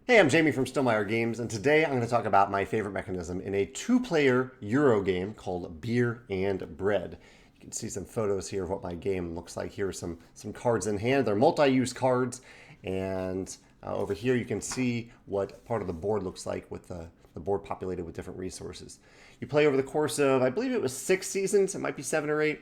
Hey, I'm Jamey from Stillmeyer Games, and today I'm going to talk about my favorite mechanism in a two-player Euro game called Beer and Bread. You can see some photos here of what my game looks like. Here are some cards in hand. They're multi-use cards, and over here you can see what part of the board looks like with the board populated with different resources. You play over the course of, I believe it was 6 seasons, it might be 7 or 8,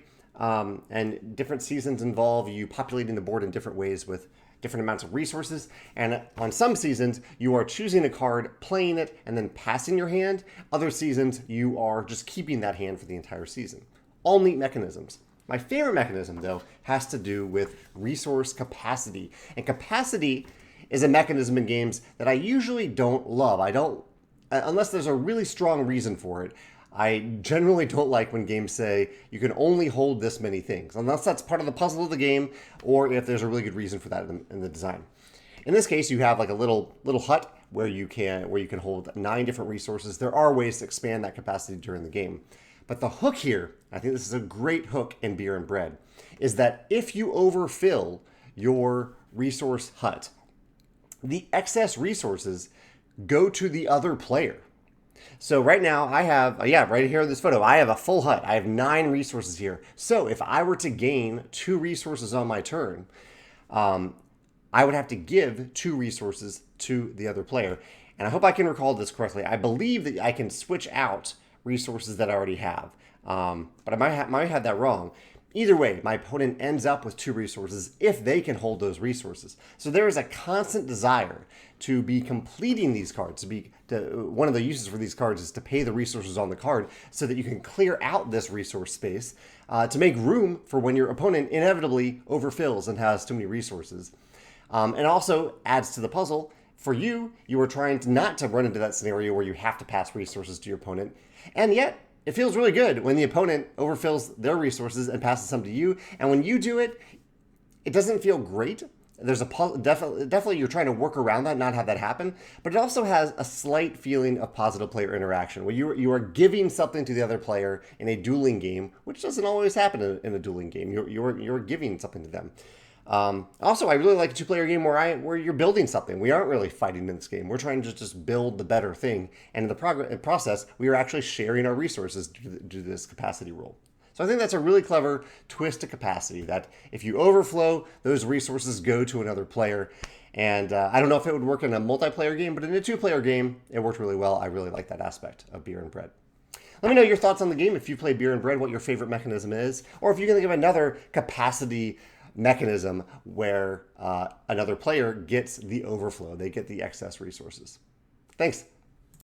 and different seasons involve you populating the board in different ways with different amounts of resources. And on some seasons, you are choosing a card, playing it, and then passing your hand. Other seasons, you are just keeping that hand for the entire season. All neat mechanisms. My favorite mechanism, though, has to do with resource capacity. And capacity is a mechanism in games that I usually don't love. I don't, unless there's a really strong reason for it. I generally don't like when games say you can only hold this many things, unless that's part of the puzzle of the game, or if there's a really good reason for that in the design. In this case, you have like a little hut where you can hold 9 different resources. There are ways to expand that capacity during the game, but the hook here, I think this is a great hook in Beer and Bread, is that if you overfill your resource hut, the excess resources go to the other player. So right now I have, right here in this photo, I have a full hut. I have 9 resources here. So if I were to gain 2 resources on my turn, I would have to give 2 resources to the other player. And I hope I can recall this correctly. I believe that I can switch out resources that I already have. But I might have that wrong. Either way, my opponent ends up with 2 resources if they can hold those resources. So there is a constant desire to be completing these cards. One of the uses for these cards is to pay the resources on the card so that you can clear out this resource space to make room for when your opponent inevitably overfills and has too many resources. And also adds to the puzzle. For you, you are trying not to run into that scenario where you have to pass resources to your opponent, and yet it feels really good when the opponent overfills their resources and passes some to you. And when you do it, it doesn't feel great. There's definitely you're trying to work around that, not have that happen. But it also has a slight feeling of positive player interaction, where you are giving something to the other player in a dueling game, which doesn't always happen in a dueling game. You're giving something to them. Also, I really like a 2-player game where you're building something. We aren't really fighting in this game. We're trying to just build the better thing. And in the process, we are actually sharing our resources due to this capacity rule. So I think that's a really clever twist to capacity, that if you overflow, those resources go to another player. And I don't know if it would work in a multiplayer game, but in a 2-player game, it worked really well. I really like that aspect of Beer and Bread. Let me know your thoughts on the game. If you play Beer and Bread, what your favorite mechanism is, or if you can think of another capacity mechanism where another player gets the overflow, they get the excess resources. Thanks.